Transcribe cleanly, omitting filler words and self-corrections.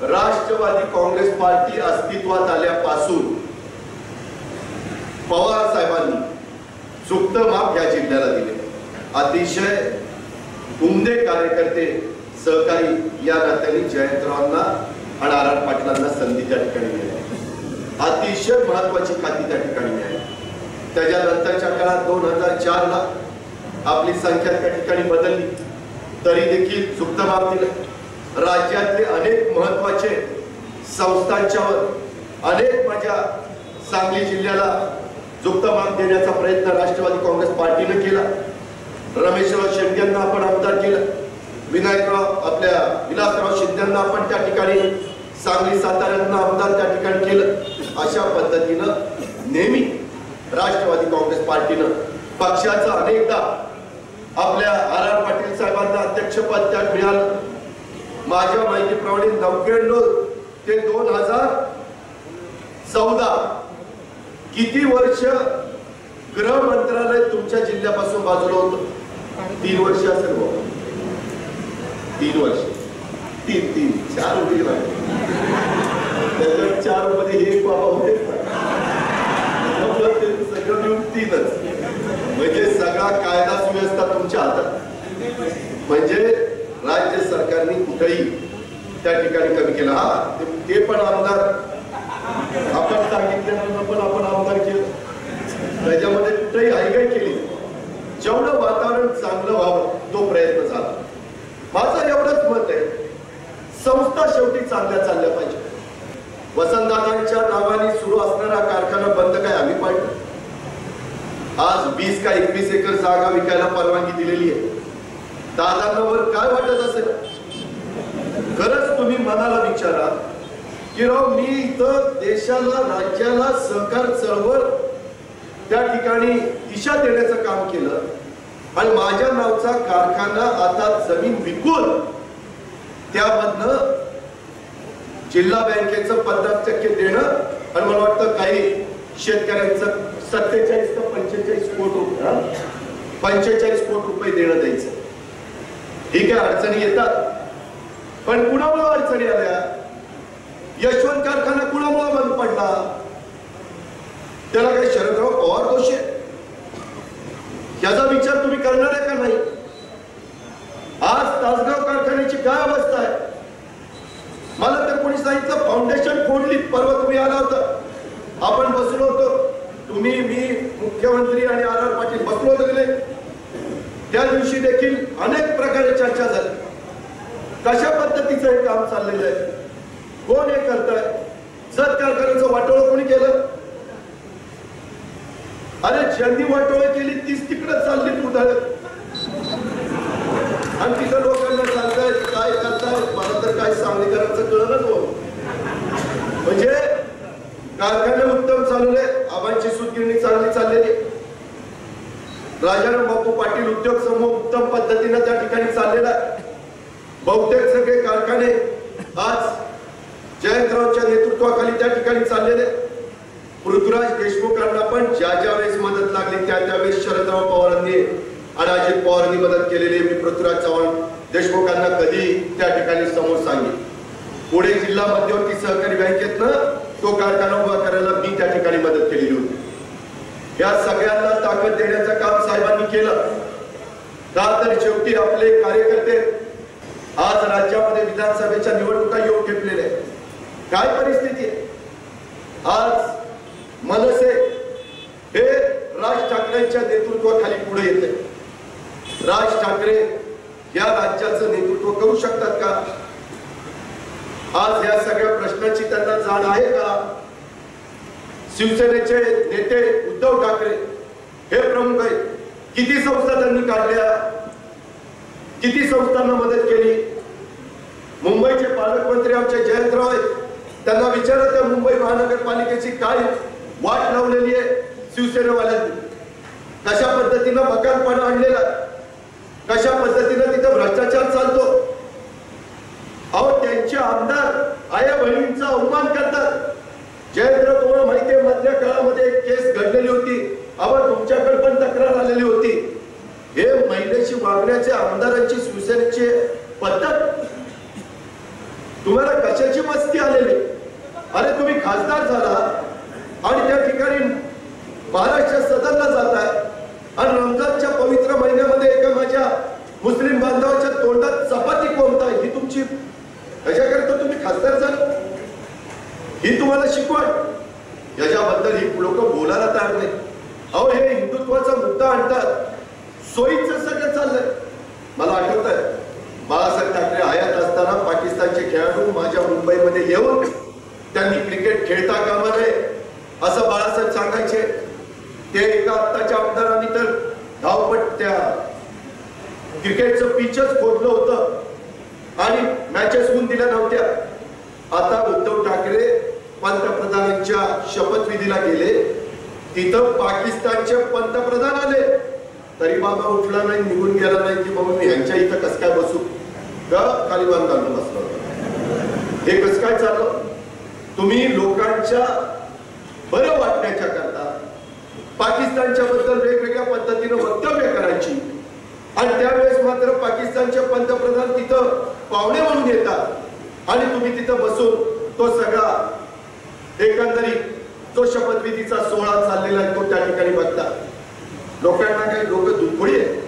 Rashtrawadi Congress party अस्तित्वात आल्यापासून पवार साहेबांनी सुप्त माप या जिल्ह्याला दिले। अतिशय उमदे कार्यकर्ते सहकारी या नात्याने जयंतरावांना आणि आर पाटलांना संधी त्या ठिकाणी मिळाली। अतिशय महत्वाची खाती त्या ठिकाणी मिळाली। त्याच्यानंतरच्या काळात 2004 ला आपली संख्या त्या ठिकाणी बदलली तरी देखील सुप्त माप दिलं। राज्यातले अनेक महत्वाचे संस्थांच्यावर अनेक माझ्या सांगली जिल्ह्याला सुप्त माप देण्याचा प्रयत्न राष्ट्रवादी काँग्रेस पार्टीने केला। रमेशराव शेट्यांना आपण आमदार केलं, विलासराव शिंदेंना आपण त्या ठिकाणी सांगली साताऱ्यांना आमदार त्या ठिकाणी केलं। अशा पद्धतीनं नेहमी राष्ट्रवादी काँग्रेस पार्टीनं पक्षाचं अनेकदा आपल्या आर पाटील साहेबांना अध्यक्षपद त्यात मिळालं। माझ्या माहितीप्रमाणे 99 ते 2014 किती वर्ष गृह मंत्रालय तुमच्या जिल्ह्यापासून बाजूला होतं? 3 वर्ष असेल बाबा, 3 वर्ष, 4 होते त्याच्यात 4 मध्ये एक बाबा होते, सगळं मिळून 3च। म्हणजे सगळा कायदा सुव्यवस्था तुमच्या हातात। म्हणजे राज्य सरकारने कुठेही त्या ठिकाणी कमी केला। हा ते पण आमदार आपण सांगितल्यानंतर पण आपण आमदार केलं, त्याच्यामध्ये कुठेही हायगाई केली। जेवढं वातावरण चांगलं व्हावं तो प्रयत्न झाला। माझं एवढंच मत आहे, संस्था शेवटी चांगल्या चालल्या पाहिजे। वसंतदादांच्या नावाने सुरू असणारा कारखाना बंद काय आम्ही पाडलं? आज 20 का 21 एकर जागा विकायला परवानगी दिलेली आहे। दादांवर काय वाटत असेल? खरंच तुम्ही मनाला विचारा की राव मी इथं देशाला राज्याला सहकार चळवळ त्या ठिकाणी दिशा देण्याचं काम केलं आणि माझ्या नावचा कारखाना आता जमीन विकून त्यामधनं जिल्हा बँकेचं 50% देणं आणि मला वाटतं काही शेतकऱ्यांचं 47 का 45 कोटी रुपये 45 कोटी रुपये देणं द्यायचं। ठीक आहे, अडचणी येतात, पण कुणामुळे अडचणी आल्या? यशवंत कारखाना कुणामुळे बंद पडला? त्याला काही शरदराव पवार दोष आहे? याचा विचार तुम्ही करणार आहे का नाही? आज तासगाव कारखान्याची काय अवस्था आहे? मला तर कोणी सांगितलं फाउंडेशन फोडली। परवा तुम्ही आला होता, आपण बसलो होतो, तुम्ही, मी, मुख्यमंत्री आणि आर पाटील बसलो होतो गेले। त्या दिवशी देखील अनेक प्रकारे चर्चा झाली। कशा पद्धतीचं हे काम चाललेलं आहे, कोण हे करताय? जत कारखान्याचं वाटोळं कोणी केलं? अरे ज्यांनी वाटोळं केली तीच तिकडे चालली उदाहरण, आणि तिथं लोकांना सांगतायत काय करतायत, मला तर काय सांगलीकरांचं कळलंच हो। म्हणजे कारखाने उत्तम चालवले, आबांची सूतगिरणी चांगली चाललेली, राजाराम बापू पाटील उद्योग समूह उत्तम पद्धतीने त्या ठिकाणी चाललेला आहे। बहुतेक सगळे कारखाने आज जयंतरावच्या नेतृत्वाखाली त्या ठिकाणी चाललेले। पृथ्वीराज देशमुखांना पण ज्या वेळेस मदत लागली त्यावेळेस शरदराव पवारांनी आणि अजित पवारांनी मदत केलेली मी पृथ्वीराज चव्हाण देशमुखांना कधी त्या ठिकाणी समोर सांगेन। पुणे जिल्हा मध्यवर्ती सहकारी बँकेतनं तो कारखाना उभा करायला मी त्या ठिकाणी मदत केलेली होती। या सगळ्यांना ताकद देण्याचं काम साहेबांनी केलं। का तर शेवटी आपले कार्यकर्ते आज राज्यामध्ये विधानसभेच्या निवडणुका येऊन ठेपलेल्या आहेत। काय परिस्थिती आहे आज? मनसे हे राज ठाकरेंच्या नेतृत्वाखाली पुढे येते। राज ठाकरे या राज्याचं नेतृत्व करू शकतात का? आज या सगळ्या प्रश्नाची त्यांना जाण आहे का? शिवसेनेचे नेते उद्धव ठाकरे हे प्रमुख आहेत। किती संस्था त्यांनी काढल्या, किती संस्थांना मदत केली? मुंबईचे पालकमंत्री आमचे जयंतराव आहेत, त्यांना विचारा त्या मुंबई महानगरपालिकेची काय वाट लावलेली आहे शिवसेनेवाल्यांनी, कशा पद्धतीनं बकालपणा आणलेला, कशा पद्धतीनं तिथं भ्रष्टाचार चालतो। अहो त्यांचे आमदार आया बहिणींचा अवमान करतात। जयंतराव तुम्हाला माहिती आहे मधल्या काळामध्ये एक केस घडलेली होती, अहो तुमच्याकडे पण तक्रार आलेली होती। हे महिलेशी वागण्याचे आमदारांची शिवसेनेची पद्धत तुम्हाला कशाची मस्ती आलेली? अरे तुम्ही खासदार झाला आणि त्या ठिकाणी महाराष्ट्र सदनला जाताय आणि रमजानच्या पवित्र महिन्यामध्ये एका माझ्या मुस्लिम बांधवाच्या तोंडात चपाती कोंबताय, ही तुमची याच्याकरिता तुम्ही खासदार झाला? ही तुम्हाला शिकवण? याच्याबद्दल ही लोक बोलायला तयार नाही. अहो हे हिंदुत्वाचा मुद्दा आणतात, सोयीचं सगळं चाललंय. मला आठवत आहे बाळासाहेब ठाकरे हयात असताना पाकिस्तानचे खेळाडू माझ्या मुंबईमध्ये येऊन त्यांनी क्रिकेट खेळता कामा नये असं बाळासाहेब सांगायचे. ते एका आत्ताच्या आमदारांनी तर धावपट त्या क्रिकेटचं पिचच खोदलं होतं आणि मॅचेस होऊन दिल्या नव्हत्या. आता उद्धव ठाकरे पंतप्रधानांच्या शपथविधीला गेले, तिथं पाकिस्तानचे पंतप्रधान आले, तरी बाबा उठला नाही, निघून गेला नाही की बाबा मी ह्यांच्या इथं कसं काय बसू, का खाली बांध घालून बसलो. हे कसं काय चाललं? तुम्ही लोकांच्या बरं वाटण्याच्या करता पाकिस्तानच्या बद्दल वेगवेगळ्या पद्धतीनं वक्तव्य करायची आणि त्यावेळेस मात्र पाकिस्तानचे पंतप्रधान तिथं पाहुणे म्हणून येतात आणि तुम्ही तिथं बसून तो सगळा एकंदरीत जो शपथविधीचा सोहळा चाललेला आहे तो त्या ठिकाणी बघता. लोकांना काही लोक दुधपोळी आहे.